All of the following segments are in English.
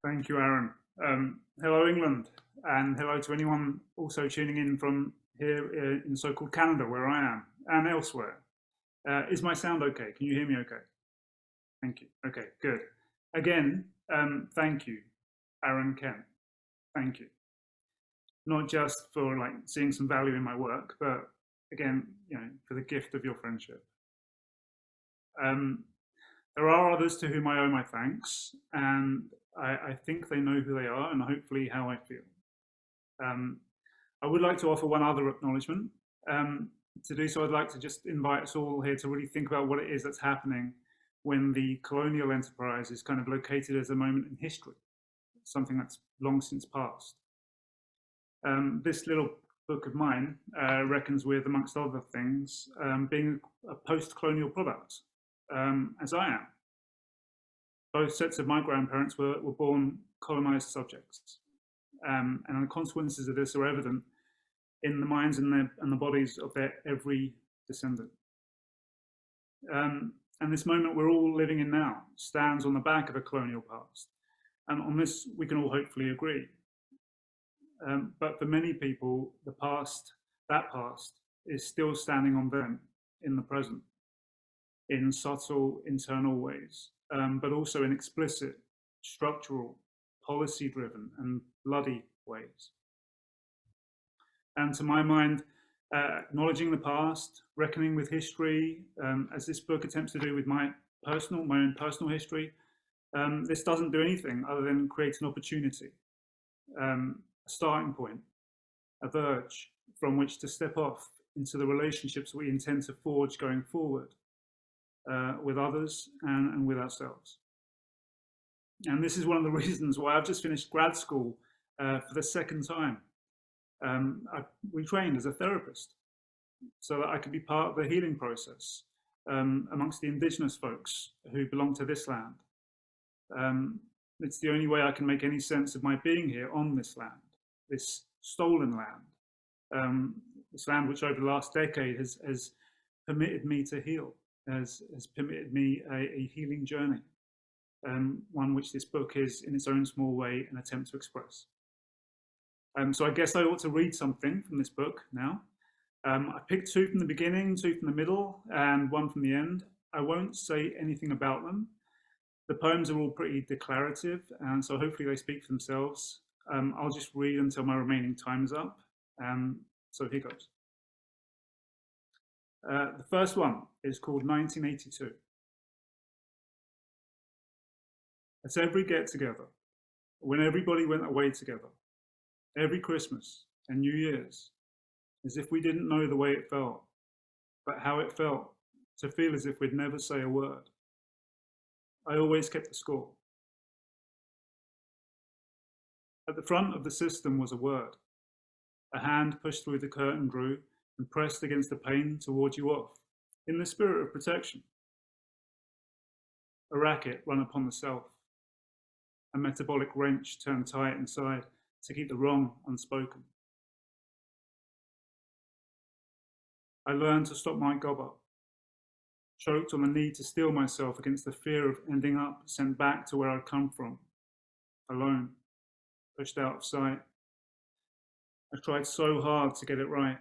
Thank you, Aaron. Hello, England, and hello to anyone also tuning in from here in so-called Canada, where I am, and elsewhere. Is my sound okay? Can you hear me okay? Thank you. Okay, good. Again, thank you, Aaron Kent. Thank you. Not just for like seeing some value in my work, but again, for the gift of your friendship. Um, there are others to whom I owe my thanks, and I think they know who they are and hopefully how I feel. Um, I would like to offer one other acknowledgement. Um, to do so, I'd like to just invite us all here to really think about what it is that's happening when the colonial enterprise is kind of located as a moment in history, something that's long since passed. This little book of mine reckons with, amongst other things, being a post-colonial product, as I am. Both sets of my grandparents were born colonized subjects. And the consequences of this are evident in the minds and the bodies of their every descendant. And this moment we're all living in now stands on the back of a colonial past. And on this, we can all hopefully agree. But for many people, that past, is still standing on them in the present, in subtle internal ways, but also in explicit, structural, policy-driven, and bloody ways. And to my mind, acknowledging the past, reckoning with history, as this book attempts to do with my own personal history, this doesn't do anything other than create an opportunity, a starting point, a verge from which to step off into the relationships we intend to forge going forward with others and with ourselves. And this is one of the reasons why I've just finished grad school for the second time. I retrained as a therapist so that I could be part of the healing process amongst the indigenous folks who belong to this land. It's the only way I can make any sense of my being here on this land, this stolen land, this land which over the last decade has permitted me to heal, has permitted me a healing journey, one which this book is in its own small way an attempt to express. So I guess I ought to read something from this book now. I picked two from the beginning, two from the middle, and one from the end. I won't say anything about them. The poems are all pretty declarative, and so hopefully they speak for themselves. I'll just read until my remaining time is up. So here goes. The first one is called 1982. At every get-together, when everybody went away together, every Christmas and New Year's, as if we didn't know the way it felt, but how it felt to feel as if we'd never say a word. I always kept the score. At the front of the system was a word. A hand pushed through the curtain drew and pressed against the pane to ward you off, in the spirit of protection. A racket run upon the self. A metabolic wrench turned tight inside to keep the wrong unspoken. I learned to stop my gob up, choked on the need to steel myself against the fear of ending up sent back to where I'd come from, alone, pushed out of sight. I tried so hard to get it right,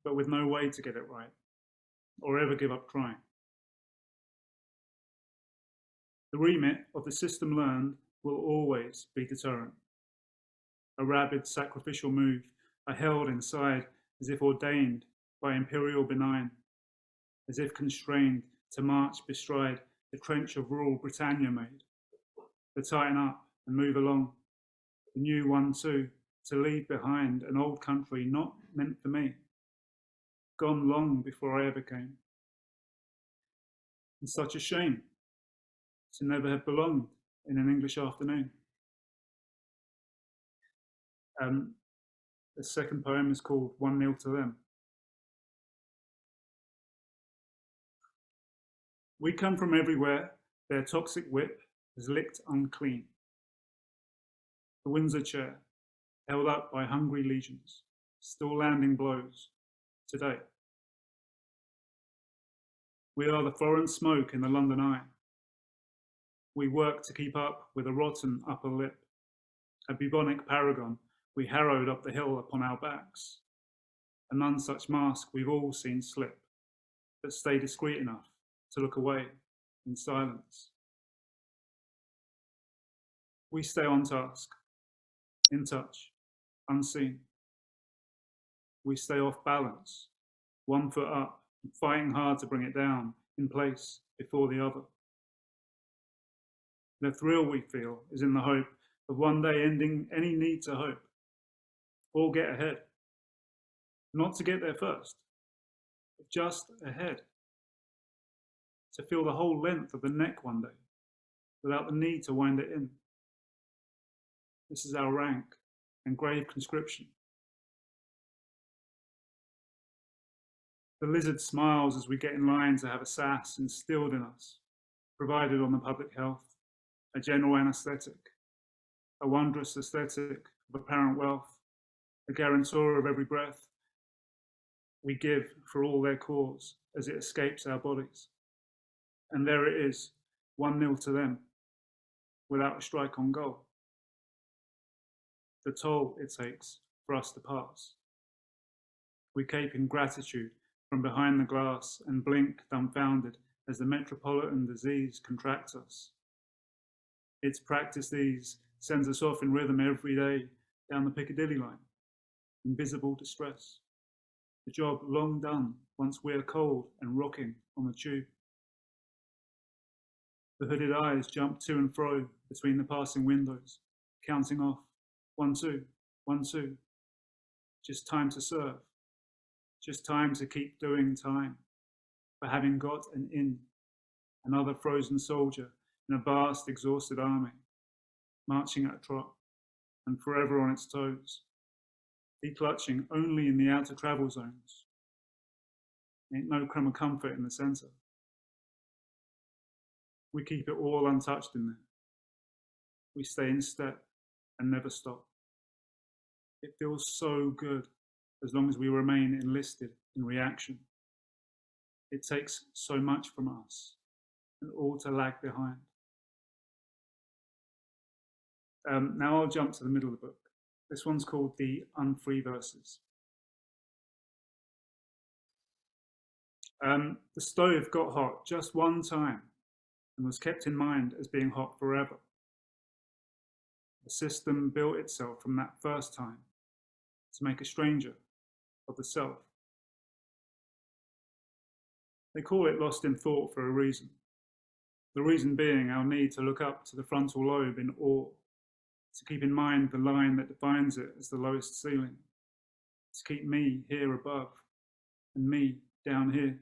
but with no way to get it right, or ever give up trying. The remit of the system learned will always be deterrent. A rabid sacrificial move I held inside as if ordained by imperial benign, as if constrained to march bestride the trench of rural Britannia made, to tighten up and move along, the new one too, to leave behind an old country not meant for me, gone long before I ever came. And such a shame to never have belonged in an English afternoon. The second poem is called 1-0 to them. We come from everywhere, their toxic whip is licked unclean. The Windsor chair, held up by hungry legions, still landing blows today. We are the foreign smoke in the London eye. We work to keep up with a rotten upper lip, a bubonic paragon we harrowed up the hill upon our backs. A none such mask we've all seen slip, but stay discreet enough to look away in silence. We stay on task, in touch, unseen. We stay off balance, one foot up, fighting hard to bring it down in place before the other. The thrill we feel is in the hope of one day ending any need to hope or get ahead. Not to get there first, but just ahead. To feel the whole length of the neck one day without the need to wind it in. This is our rank and grave conscription. The lizard smiles as we get in line to have a sass instilled in us, provided on the public health, a general anaesthetic, a wondrous aesthetic of apparent wealth, a guarantor of every breath we give for all their cause as it escapes our bodies. And there it is, 1-0 to them, without a strike on goal. The toll it takes for us to pass. We cape in gratitude from behind the glass and blink dumbfounded as the metropolitan disease contracts us. Its practice ease sends us off in rhythm every day down the Piccadilly line, in visible distress. The job long done once we're cold and rocking on the tube. The hooded eyes jump to and fro between the passing windows, counting off 1, 2, 1, 2. Just time to serve. Just time to keep doing time. For having got an in, another frozen soldier in a vast exhausted army, marching at a trot and forever on its toes, declutching only in the outer travel zones. Ain't no crumb of comfort in the centre. We keep it all untouched in there. We stay in step and never stop. It feels so good as long as we remain enlisted in reaction. It takes so much from us and all to lag behind. Now I'll jump to the middle of the book. This one's called The Unfree Verses. The stove got hot just one time and was kept in mind as being hot forever. The system built itself from that first time to make a stranger of the self. They call it lost in thought for a reason. The reason being our need to look up to the frontal lobe in awe, to keep in mind the line that defines it as the lowest ceiling, to keep me here above and me down here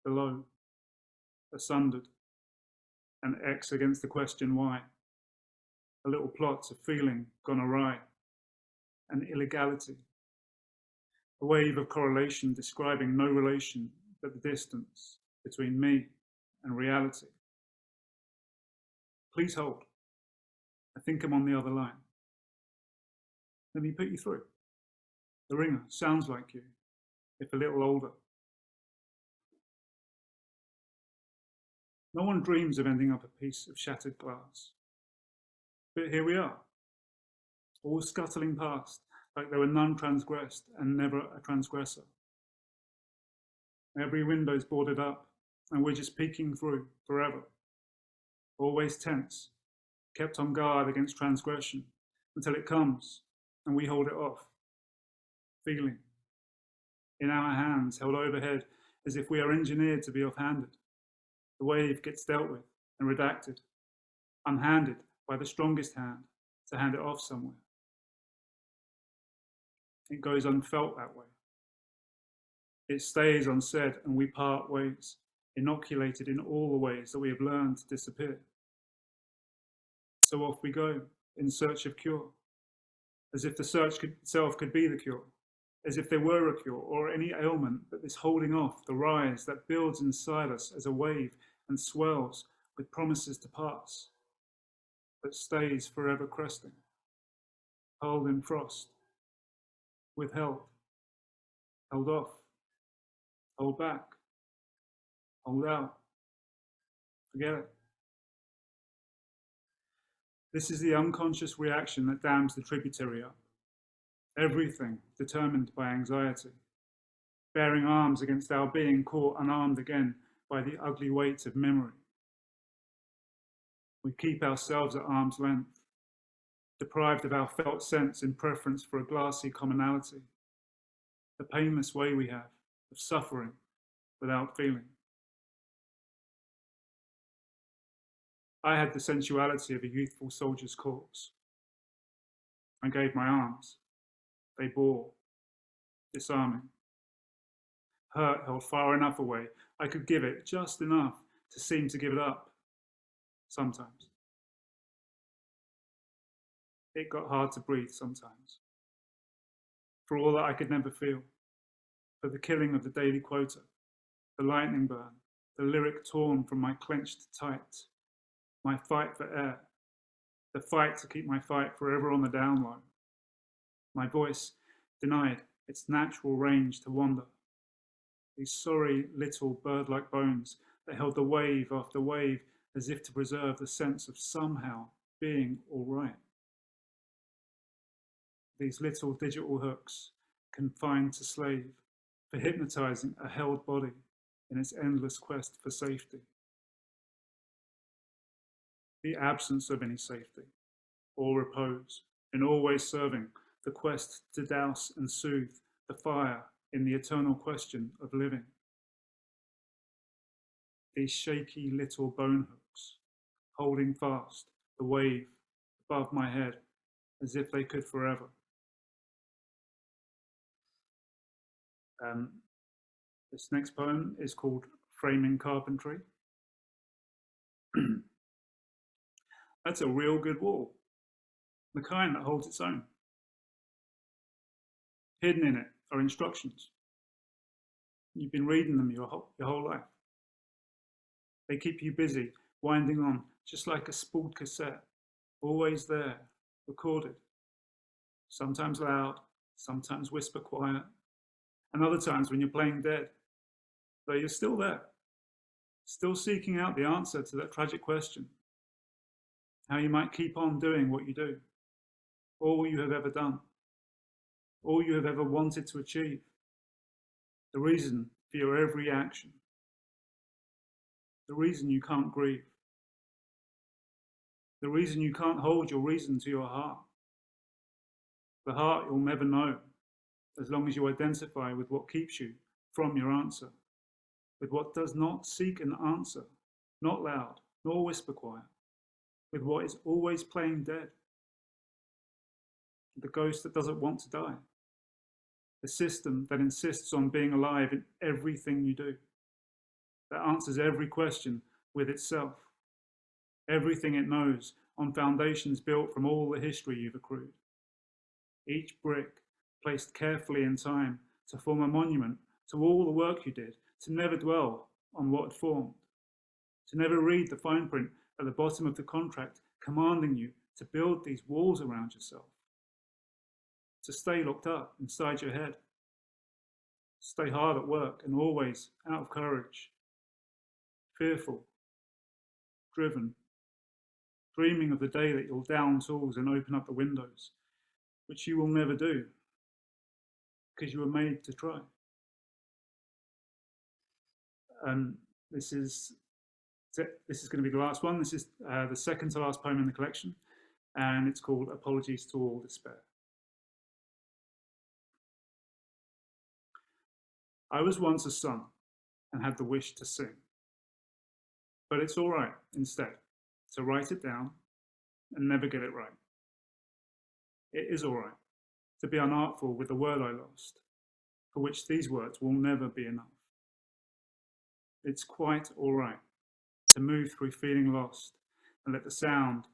below, asundered, and X against the question why. A little plot of feeling gone awry, an illegality, a wave of correlation describing no relation but the distance between me and reality. Please hold. I think I'm on the other line. Let me put you through. The ringer sounds like you, if a little older. No one dreams of ending up a piece of shattered glass. But here we are, all scuttling past like there were none transgressed and never a transgressor. Every window's boarded up and we're just peeking through forever. Always tense, kept on guard against transgression until it comes and we hold it off, feeling, in our hands held overhead as if we are engineered to be off-handed. The wave gets dealt with and redacted, unhanded by the strongest hand to hand it off somewhere. It goes unfelt that way. It stays unsaid and we part ways, inoculated in all the ways that we have learned to disappear. So off we go in search of cure, as if the search itself could be the cure, as if there were a cure or any ailment, but this holding off the rise that builds inside us as a wave and swells with promises to pass, but stays forever cresting, held in frost, withheld, held off, hold back, hold out, forget it. This is the unconscious reaction that dams the tributary up. Everything determined by anxiety, bearing arms against our being caught unarmed again by the ugly weight of memory. We keep ourselves at arm's length, deprived of our felt sense in preference for a glassy commonality, the painless way we have of suffering without feeling. I had the sensuality of a youthful soldier's corpse. I gave my arms. They bore, disarming. Hurt held far enough away, I could give it just enough to seem to give it up, sometimes. It got hard to breathe sometimes. For all that I could never feel, for the killing of the daily quota, the lightning burn, the lyric torn from my clenched tight, my fight for air, the fight to keep my fight forever on the down low. My voice denied its natural range to wander. These sorry little bird-like bones that held the wave after wave as if to preserve the sense of somehow being all right. These little digital hooks confined to slave for hypnotizing a held body in its endless quest for safety. The absence of any safety or repose in always serving the quest to douse and soothe the fire in the eternal question of living. These shaky little bone hooks holding fast the wave above my head as if they could forever. This next poem is called Framing Carpentry. That's a real good wall, the kind that holds its own. Hidden in it are instructions. You've been reading them your whole life. They keep you busy, winding on, just like a spooled cassette, always there, recorded. Sometimes loud, sometimes whisper quiet, and other times when you're playing dead, though you're still there, still seeking out the answer to that tragic question, how you might keep on doing what you do, all you have ever done, all you have ever wanted to achieve, the reason for your every action, the reason you can't grieve, the reason you can't hold your reason to your heart, the heart you'll never know as long as you identify with what keeps you from your answer, with what does not seek an answer, not loud, nor whisper quiet, with what is always playing dead, the ghost that doesn't want to die, the system that insists on being alive in everything you do, that answers every question with itself, everything it knows on foundations built from all the history you've accrued. Each brick placed carefully in time to form a monument to all the work you did, to never dwell on what had formed, to never read the fine print at the bottom of the contract commanding you to build these walls around yourself, to stay locked up inside your head, stay hard at work and always out of courage, fearful, driven, dreaming of the day that you'll down tools and open up the windows, which you will never do because you were made to try. This is going to be the last one. This is the second to last poem in the collection, and it's called Apologies to All Despair. I was once a son and had the wish to sing, but it's all right instead to write it down and never get it right. It is all right to be unartful with the word I lost, for which these words will never be enough. It's quite all right to move through feeling lost and let the sound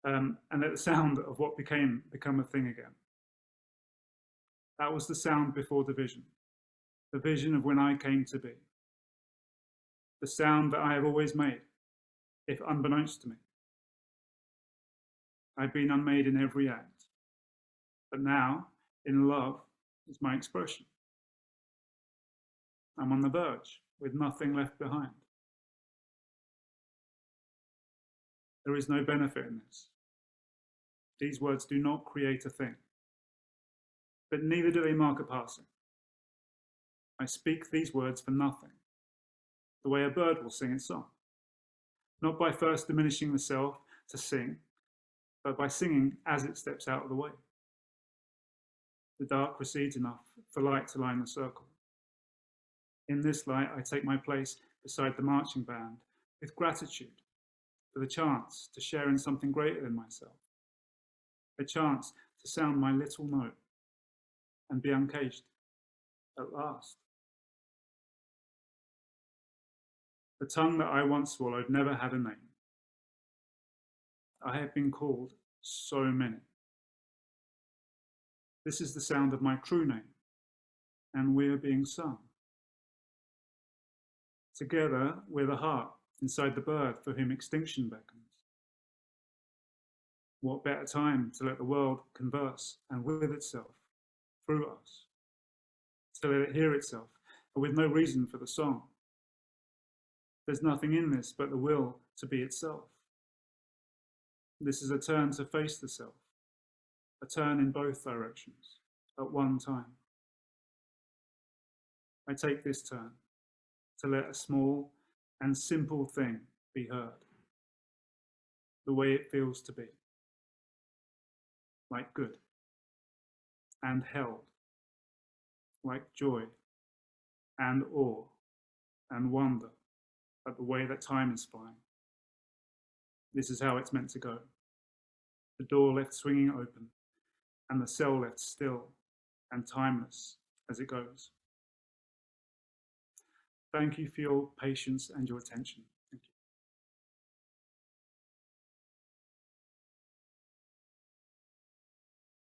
of what become a thing again. That was the sound before division, the vision of when I came to be, the sound that I have always made, if unbeknownst to me. I've been unmade in every act, but now, in love, is my expression. I'm on the verge, with nothing left behind. There is no benefit in this. These words do not create a thing, but neither do they mark a passing. I speak these words for nothing, the way a bird will sing its song, not by first diminishing the self to sing, but by singing as it steps out of the way. The dark recedes enough for light to line the circle. In this light, I take my place beside the marching band with gratitude for the chance to share in something greater than myself, a chance to sound my little note and be uncaged at last. The tongue that I once swallowed never had a name. I have been called so many. This is the sound of my true name, and we are being sung. Together, we're the heart inside the bird for whom extinction beckons. What better time to let the world converse and with itself, through us, to let it hear itself, but with no reason for the song. There's nothing in this but the will to be itself. This is a turn to face the self, a turn in both directions, at one time. I take this turn to let a small and simple thing be heard, the way it feels to be, like good, and held, like joy, and awe, and wonder at the way that time is flying. This is how it's meant to go. The door left swinging open, and the cell left still and timeless as it goes. Thank you for your patience and your attention.